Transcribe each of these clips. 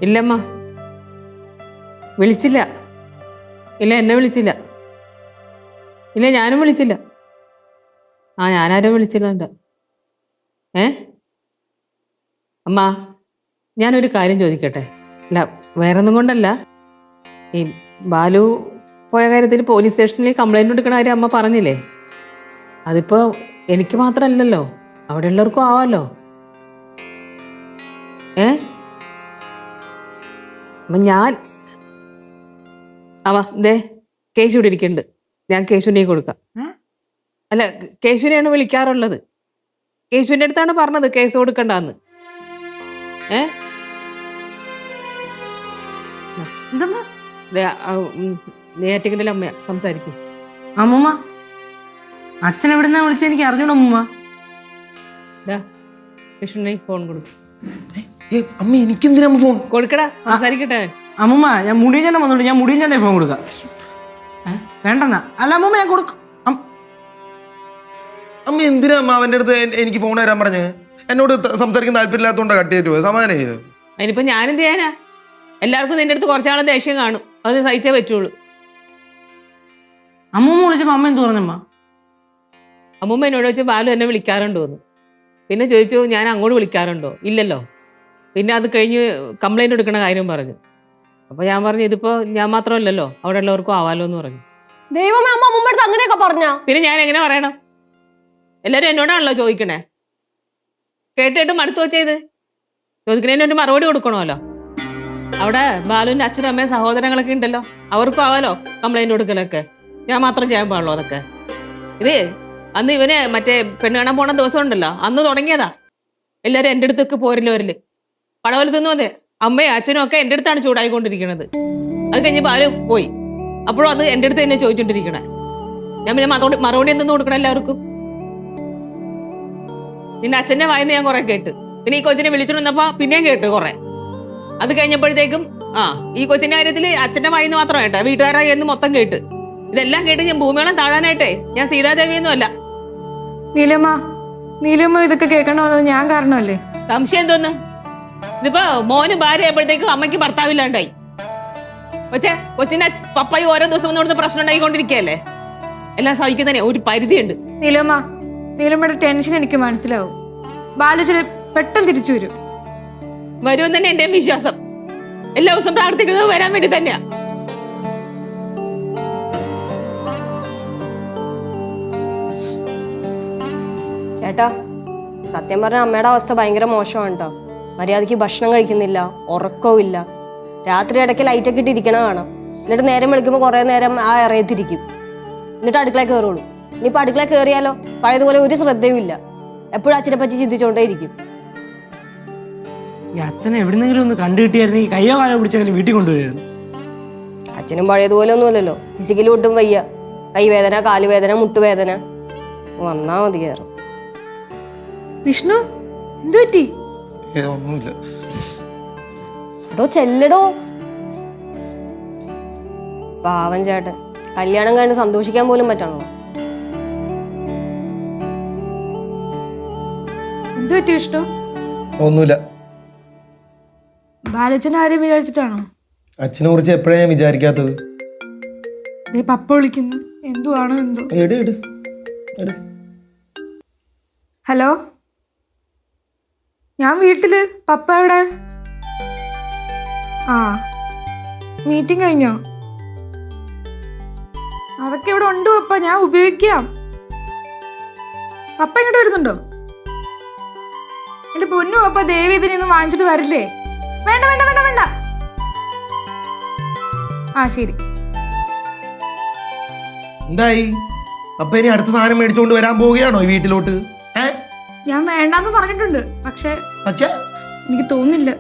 ഇല്ലമ്മ, വിളിച്ചില്ല. ഇല്ല, എന്നെ വിളിച്ചില്ല. ഇല്ല, ഞാനും വിളിച്ചില്ല. ഞാനാരും വിളിച്ചില്ല. അമ്മ, ഞാനൊരു കാര്യം ചോദിക്കട്ടെ? അല്ല, വേറൊന്നും കൊണ്ടല്ല. ഈ ബാലു പോയ കാര്യത്തിൽ പോലീസ് സ്റ്റേഷനിൽ കംപ്ലൈൻറ്റ് കൊടുക്കണ കാര്യം അമ്മ പറഞ്ഞില്ലേ? അതിപ്പോൾ എനിക്ക് മാത്രമല്ലല്ലോ, അവിടെ ഉള്ളവർക്കും ആവാമല്ലോ. അപ്പം കേശു ഇവിടെ ഇരിക്കുന്നുണ്ട്. ഞാൻ കേശുവിനെ കൊടുക്കാം. അല്ല, കേശുവിനെയാണ് വിളിക്കാറുള്ളത്. കേശുവിൻ്റെ അടുത്താണ് പറഞ്ഞത് കേസ് കൊടുക്കണ്ടെന്ന്. നെയ്യാറ്റിൻകരയിലെ അമ്മയാ, സംസാരിക്കും. അമ്മൂമ്മ, അച്ഛൻ എവിടുന്നാ വിളിച്ചത്? എനിക്ക് അറിഞ്ഞോളൂ അമ്മൂമ്മ. വിഷ്ണുവിനെ ഫോൺ കൊടുക്കും. അമ്മ, എനിക്കെന്തിനാ ഫോൺ കൊടുക്കടാ, സംസാരിക്കട്ടെ. അമ്മൂമ്മ, ഞാൻ മുടിയൻ വന്നോളൂ. ഞാൻ മുടിയൻ ഫോൺ കൊടുക്കാം. വേണ്ടെന്നാ? അല്ല അമ്മൂമ്മ, ഞാൻ കൊടുക്കും. അമ്മ എന്തിനാ അമ്മ അവൻ്റെ അടുത്ത് എനിക്ക് ഫോൺ തരാൻ പറഞ്ഞ്? എന്നോട് സംസാരിക്കാൻ താല്പര്യമില്ലാത്തതുകൊണ്ടാ കട്ട് ചെയ്തിട്ട് സമാധാനം. അതിനിപ്പോ ഞാനെന്ത് ചെയ്യാനാ? എല്ലാവർക്കും നിന്റെ അടുത്ത് കുറച്ചാളെ ദേഷ്യം കാണും, അത് സഹിച്ചേ പറ്റുള്ളൂ. അമ്മൂമ്മ വിളിച്ചപ്പോ അമ്മ എന്ത് പറഞ്ഞമ്മ? അമ്മൂമ്മ എന്നോട് വെച്ച് ബാലു എന്നെ വിളിക്കാറുണ്ടോ എന്ന്. പിന്നെ ചോദിച്ചു ഞാൻ അങ്ങോട്ട് വിളിക്കാറുണ്ടോ? ഇല്ലല്ലോ. പിന്നെ അത് കഴിഞ്ഞ് കംപ്ലൈൻറ്റ് എടുക്കണ കാര്യം പറഞ്ഞു. അപ്പോൾ ഞാൻ പറഞ്ഞു ഇതിപ്പോൾ ഞാൻ മാത്രമല്ലല്ലോ, അവിടെ ഉള്ളവർക്കും ആവാലോ എന്ന് പറഞ്ഞു. ദൈവമേ, അമ്മ മുമ്പ് അങ്ങനെയൊക്കെ പറഞ്ഞ? പിന്നെ ഞാൻ എങ്ങനെ പറയണം? എല്ലാവരും എന്നോടാണല്ലോ ചോദിക്കണേ. കേട്ടിട്ട് മടുത്തു വെച്ചത് ചോദിക്കണേന് ഒരു മറുപടി കൊടുക്കണമല്ലോ. അവിടെ ബാലുവിൻ്റെ അച്ഛനും അമ്മയും സഹോദരങ്ങളൊക്കെ ഉണ്ടല്ലോ, അവർക്കും ആവാലോ കംപ്ലൈൻറ്റ് കൊടുക്കലൊക്കെ. ഞാൻ മാത്രം ചെയ്യാൻ പാടുള്ളൂ അതൊക്കെ? ഇത് അന്ന് ഇവനെ മറ്റേ പെണ്ണ് കാണാൻ പോണ ദിവസം ഉണ്ടല്ലോ, അന്ന് തുടങ്ങിയതാ. എല്ലാവരും എൻ്റെ അടുത്തൊക്കെ പോരല്ലോ വരല്. പടവലത്തുനിന്ന് വന്നേ അമ്മയും അച്ഛനും ഒക്കെ എൻ്റെ അടുത്താണ് ചൂടായിക്കൊണ്ടിരിക്കണത്. അത് കഴിഞ്ഞ് ബാലു പോയി, അപ്പോഴും അത് എൻ്റെ അടുത്ത് തന്നെ ചോദിച്ചോണ്ടിരിക്കണേ. ഞാൻ പിന്നെ മറുപടി എന്തെന്ന് കൊടുക്കണം എല്ലാവർക്കും? നിന്റെ അച്ഛൻ്റെ വായന്ന് ഞാൻ കുറെ കേട്ട്, പിന്നെ ഈ കൊച്ചിനെ വിളിച്ചോണ്ട് വന്നപ്പോ പിന്നെയും കേട്ട് കുറെ. അത് കഴിഞ്ഞപ്പോഴത്തേക്കും ഈ കൊച്ചിന്റെ കാര്യത്തിൽ അച്ഛന്റെ വായിന്ന് മാത്രമായിട്ടാ, വീട്ടുകാരായി എന്ന് മൊത്തം കേട്ട്. ഇതെല്ലാം കേട്ട് ഞാൻ ഭൂമിയോളം താഴാനായിട്ടേ ഞാൻ സീതാദേവിയൊന്നും അല്ല. നീലമ്മ ഇതൊക്കെ കേൾക്കണമെന്ന് ഞാൻ കാരണമല്ലേ? സംശയം എന്തോന്ന്? ഇതിപ്പോ മോന് ഭാര്യ ആയപ്പോഴത്തേക്കും അമ്മയ്ക്ക് ഭർത്താവില്ലാണ്ടായി. കൊച്ചിന്റെ പപ്പായി ഓരോ ദിവസം വന്നോടുന്ന് പ്രശ്നം ഉണ്ടായിക്കൊണ്ടിരിക്കുകയല്ലേ. എല്ലാം സഹിക്കുന്നതന്നെ ഒരു പരിധിയുണ്ട്. നീലമ്മയുടെ ടെൻഷൻ എനിക്ക് മനസ്സിലാവും. ബാലുച്ചന് പെട്ടെന്ന് തിരിച്ചു വരുമെന്ന് തന്നെ എന്റെ വിശ്വാസം. എല്ലാ ദിവസം പ്രാർത്ഥിക്കുന്നത് വരാൻ വേണ്ടി തന്നെയാ. ചേട്ടാ, സത്യം പറഞ്ഞ അമ്മയുടെ അവസ്ഥ ഭയങ്കര മോശമാണ് കേട്ടോ. മര്യാദയ്ക്ക് ഭക്ഷണം കഴിക്കുന്നില്ല, ഉറക്കവും ഇല്ല. രാത്രി ഇടയ്ക്ക് ലൈറ്റൊക്കെ ഇട്ടിരിക്കണ കാണാം. എന്നിട്ട് നേരം വിളിക്കുമ്പോൾ കുറേ നേരം ആ ഇറയത്തിരിക്കും, എന്നിട്ട് അടുക്കളയിൽ കയറുള്ളൂ. ഇനിയിപ്പോൾ അടുക്കളയിൽ കയറിയാലോ പഴയതുപോലെ ഒരു ശ്രദ്ധയും ഇല്ല, എപ്പോഴും അച്ഛനെ പറ്റി ചിന്തിച്ചോണ്ടേ ഇരിക്കും. ഈ അച്ഛനെ എവിടെന്നെങ്കിലും ഒന്ന് കണ്ടു കിട്ടിയായിരുന്നെങ്കിൽ കയ്യോ കാലോ പിടിച്ചെങ്കിലും വീട്ടിൽ കൊണ്ടുവരുമായിരുന്നു. അച്ഛനും പഴയതുപോലെ ഒന്നുമല്ലല്ലോ, ഫിസിക്കലി ഒട്ടും വയ്യ. കൈവേദന, കാലുവേദന, മുട്ടുവേദന. വന്നാ മതിയായിരുന്നു. വിഷ്ണു, എന്തു പറ്റി? ഒന്നുമില്ല. ചെല്ലടോ. പാവൻ ചേട്ടൻ, കല്യാണം കഴിഞ്ഞ് സന്തോഷിക്കാൻ പോലും പറ്റണോ? എന്തു പറ്റി വിഷ്ണു? ഒന്നുമില്ല. ബാലച്ചനെ ആരെയും വിചാരിച്ചിട്ടാണോ? അച്ഛനെ കുറിച്ച് എപ്പോഴാ ഞാൻ വിചാരിക്കാത്തത്? പപ്പ വിളിക്കുന്നു, എന്തുവാണോ എന്തോ. ഹലോ, ഞാൻ വീട്ടില്. പപ്പ എവിടെ? മീറ്റിംഗ് കഴിഞ്ഞോ? അതൊക്കെ ഇവിടെ ഉണ്ട് പപ്പ, ഞാൻ ഉപയോഗിക്കാം. പപ്പ ഇങ്ങോട്ട് വരുന്നുണ്ടോ? എന്റെ പൊന്നു പപ്പ, ദേവി ഇതിനൊന്നും വാങ്ങിച്ചിട്ട് വരില്ലേ? വേണ്ട വേണ്ട വേണ്ട വേണ്ട. ശരി. എന്തായി? അപ്പൊ ഇനി അടുത്ത സാധനം മേടിച്ചോണ്ട് വരാൻ പോവുകയാണോ ഈ വീട്ടിലോട്ട്? ഞാൻ വേണ്ടാന്ന് പറഞ്ഞിട്ടുണ്ട്, പക്ഷെ എനിക്ക് തോന്നുന്നില്ല.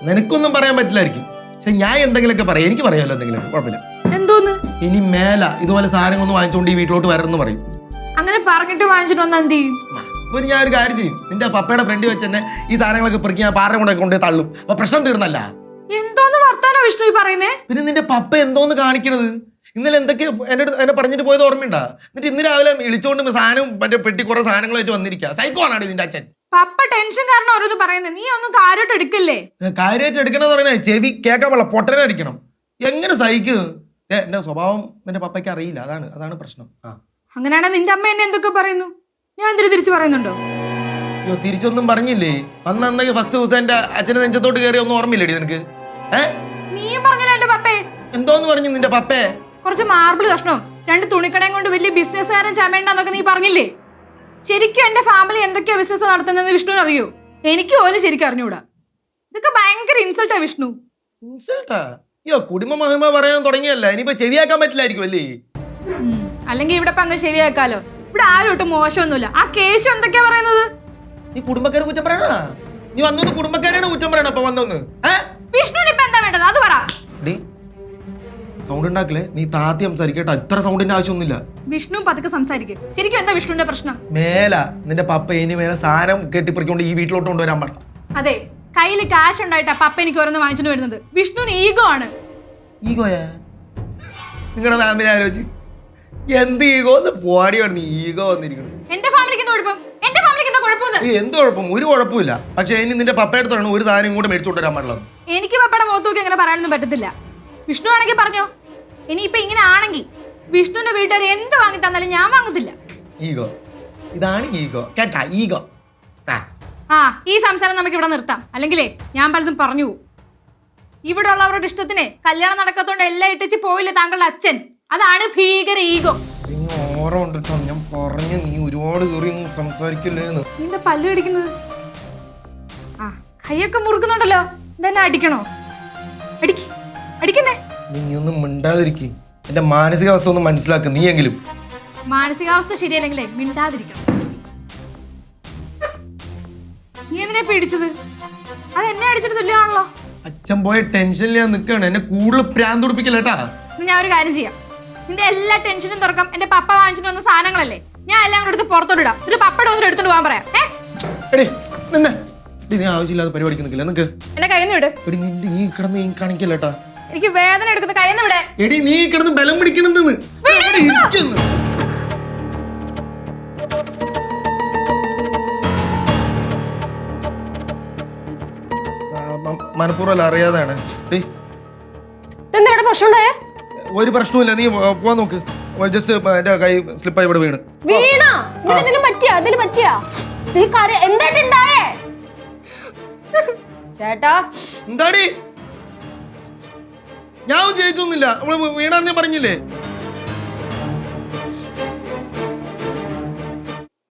നിനക്കൊന്നും പറയാൻ പറ്റില്ലായിരിക്കും, പക്ഷെ ഞാൻ എന്തെങ്കിലുമൊക്കെ പറയാം. എനിക്ക് പറയാമല്ലോ എന്തെങ്കിലും, കുഴപ്പമില്ല. എന്തോന്ന്? ഇനി മേല ഇതുപോലെ സാധനങ്ങളൊന്നും വാങ്ങിച്ചോണ്ട് ഈ വീട്ടിലോട്ട് വരണമെന്ന് പറയും. അങ്ങനെ പറഞ്ഞിട്ട് വാങ്ങിച്ചിട്ട് വന്നാ എന്ത് ചെയ്യും? ഒരു ഞാൻ ഒരു കാര്യം ചെയ്യും, നിന്റെ പപ്പയുടെ ഫ്രണ്ട് വെച്ച് തന്നെ ഈ സാധനങ്ങളൊക്കെ പെറുക്കി ഞാൻ പാറ കൊണ്ടേ തള്ളും. അപ്പൊ പ്രശ്നം തീർന്നല്ല. എന്തോന്ന് വർത്താനോ വിഷ്ണു ഈ പറയുന്നേ? പിന്നെ നിന്റെ പപ്പ എന്തോന്ന് കാണിക്കണത്? ഇന്നലെ എന്തൊക്കെ എന്നെ പറഞ്ഞിട്ട് പോയത് ഓർമ്മയുണ്ടാ? എന്നിട്ട് ഇന്ന് രാവിലെ വിളിച്ചോണ്ട് സാധനം മറ്റേ പെട്ടി കുറെ സാധനങ്ങളായിട്ട് വന്നിരിക്കുക. സൈക്കോ ആണാണ് ഇതിന്റെ അച്ഛൻ. പപ്പ ടെൻഷൻ കാരണം ഓരോന്ന് പറയുന്നത്, നീ ഒന്നും കാര്യമായിട്ട് എടുക്കല്ലേ. കാര്യമായിട്ട് എടുക്കണമെന്ന് പറയണേ ചെവി കേൾക്കാൻ പാടില്ല, പൊട്ടനെ അടിക്കണം. എങ്ങനെ സഹിക്കും? എന്റെ സ്വഭാവം എന്റെ പപ്പയ്ക്ക് അറിയില്ല, അതാണ് പ്രശ്നം. അങ്ങനെയാണെങ്കിൽ നിന്റെ അമ്മ എന്നെ എന്തൊക്കെ പറയുന്നു, ഞാൻ എന്തിനു തിരിച്ചു പറയുന്നുണ്ടോ? അയ്യോ തിരിച്ചൊന്നും പറഞ്ഞില്ലേ? അന്നെങ്കിൽ ഫസ്റ്റ് ദിവസം എന്റെ അച്ഛനെ നെഞ്ചത്തോട്ട് കയറി ഒന്നും ഓർമ്മയില്ലേടി നിനക്ക്? നീയും പറഞ്ഞല്ലോ എന്റെ പപ്പേ. എന്തോന്ന് പറഞ്ഞു നിന്റെ പപ്പേ? കുറച്ച് മാർബിൾ കഷ്ണവും 2 തുണിക്കടയും കൊണ്ട് വലിയ ബിസിനസ്സുകാരൻ ചമയണ്ടെന്നൊക്കെ നീ പറഞ്ഞില്ലേ? ശരിക്കും എന്റെ ഫാമിലി എന്തൊക്കെയാ ബിസിനസ് നടത്തുന്നതെന്ന് വിഷ്ണു അറിയൂ? എനിക്ക് പോലും ശരിക്കും അറിഞ്ഞൂടാ. ഇതൊക്കെ ഭയങ്കര ഇൻസൾട്ടാ വിഷ്ണു. ഇൻസൾട്ടാ? അയ്യോ കുടുംബ മഹിമ പറയാൻ തുടങ്ങിയല്ല, ഇനിയിപ്പോ ചെവിയാക്കാൻ പറ്റില്ലായിരിക്കും അല്ലേ? അല്ലെങ്കിൽ ഇവിടെ അങ്ങ് ശരിയാക്കാലോ. ഇവിടെ ആരും ഒട്ടും മോശമൊന്നുമില്ല. ആ കേശു എന്തൊക്കെയാ പറയുന്നത്? നീ കുടുംബക്കാരെ കുറ്റം പറയണ? നീ വന്നൊന്ന് കുടുംബക്കാരാണ് കുറ്റം പറയണ അപ്പൊ വന്നൊന്ന്? വിഷ്ണുവിന് ഇപ്പൊ എന്താ വേണ്ടത് അത് പറ. സൗണ്ട് ഉണ്ടാക്കില്ലേ, നീ താത്തി സംസാരിക്കട്ടോ, ഇത്ര സൗണ്ടിന്റെ ആവശ്യമൊന്നുമില്ല. വിഷ്ണു പതുക്കെ സംസാരിക്കും. ശരിക്കും എന്താ വിഷ്ണുവിന്റെ പ്രശ്നം? മേല നിന്റെ പപ്പ ഇനി മേലെ സാധനം കെട്ടിപ്പറിക്കൊണ്ട് ഈ വീട്ടിലോട്ട് കൊണ്ടുവരാൻ പാടില്ല. അതെ, കയ്യിൽ കാശ് ഉണ്ടായിട്ടാ പപ്പ എനിക്ക് ഓരോന്ന് വാങ്ങിച്ചോണ്ട് വരുന്നത്. വിഷ്ണുവിന് ഈഗോ ആണ്. ഈഗോയാ? നിങ്ങളുടെ ഫാമിലി ആലോചിച്ച് എന്ത് ഈഗോ പോടിയാണ് നീ ഈഗോ വന്നിരിക്കുന്നത്. എന്റെ ഫാമിലിക്ക് എന്താ കുഴപ്പം? എന്റെ ഫാമിലിക്ക് എന്താ കുഴപ്പമെന്ന്? എന്ത് കുഴപ്പം? ഒരു കുഴപ്പമില്ല. പക്ഷെ ഇനി നിന്റെ പപ്പയുടെ അടുത്താണ് ഒരു സാധനം ഇങ്ങോട്ട് മേടിച്ചോണ്ട് വരാൻ പാടുള്ളത്. എനിക്ക് പപ്പയുടെ മുഖത്ത് നോക്കി അങ്ങനെ പറയാനൊന്നും പറ്റത്തില്ല. വിഷ്ണു ആണെങ്കിൽ പറഞ്ഞോ. ഇനിയിപ്പൊ ഇങ്ങനെ ആണെങ്കിൽ വിഷ്ണുവിന്റെ വീട്ടുകാർ എന്ത് വാങ്ങി തന്നാലും ഞാൻ വാങ്ങത്തില്ല. ഈഗോ, ഇതാണ് ഈഗോ കേട്ടാ, ഈഗോ. ഈ സംസാരം നമുക്ക് ഇവിടെ നിർത്താം. അല്ലെങ്കിലേ ഞാൻ പലതും പറഞ്ഞു പോകും. ഇവിടെ ഉള്ളവരുടെ ഇഷ്ടത്തിന് കല്യാണം നടക്കാത്തോണ്ട് എല്ലാം ഇട്ടിച്ച് പോയില്ലേ താങ്കളുടെ അച്ഛൻ? അതാണ് ഭീകര ഈഗോ. ഓർമ്മ ഞാൻ പറഞ്ഞു, നീ ഒരുപാട് കയറി സംസാരിക്കില്ലേന്ന്. നിന്റെ പല്ല് കടിക്കുന്നത്? കൈയൊക്കെ മുറുക്കുന്നുണ്ടല്ലോ. ഇതെന്നെ അടിക്കണോ? അടിക്കുന്നേ. നീ ഒന്നും മിണ്ടാതിരിക്കും. എന്റെ മാനസികാവസ്ഥ ഒന്ന് മനസ്സിലാക്കും നീയെങ്കിലും. മാനസികാവസ്ഥ ശരിയല്ലെങ്കിലേ മിണ്ടാതിരിക്കണം. നീ എന്തിനാ പേടിച്ചത്? അത് എന്നെ അടിച്ചിട്ട് തുല്യമാണല്ലോ. അച്ഛൻ പോയ ടെൻഷനിൽ ഞാൻ നിൽക്കുകയാണ്, എന്നെ കൂടുതൽ പ്രാന്ത് പിടിപ്പിക്കല്ലേട്ടാ. ഞാൻ ഒരു കാര്യം ചെയ്യാം. നിന്റെ എല്ലാ ടെൻഷനും തുറക്കാം എന്റെ പപ്പ വാങ്ങിച്ചിട്ട് വന്ന സാധനങ്ങളല്ലേ, ഞാൻ എല്ലാം കൂടെ എടുത്ത് പുറത്തോട്ടിടാം. ഒരു പപ്പയുടെ ഒന്നും എടുത്തോണ്ട് പോകാൻ പറയാം. നീ ആവശ്യമില്ലാതെ പരിപാടിക്ക് നിൽക്കില്ല. നിനക്ക് എന്നെ കയ്യിൽ വിട്. എടി നിന്റെ നീ കിടന്ന് നീ കാണിക്കല്ലേട്ടാ. എനിക്ക് വേദന എടുക്കുന്ന കയ്യിൽ വിടെ. എടി നീ കിടന്ന് ബലം പിടിക്കണെന്ന്. മനഃപൂർവ്വം അറിയാതാണ്. ഒരു പ്രശ്നമില്ല, നീ പോവാൻ നോക്ക്. ജസ്റ്റ് എന്റെ കൈ സ്ലിപ്പായി ഇവിടെ വീണ്. ചേട്ടാ എന്താടി? ഞാൻ ജയിച്ചൊന്നുമില്ല, നമ്മള് വീണാന്ന് ഞാൻ പറഞ്ഞില്ലേ.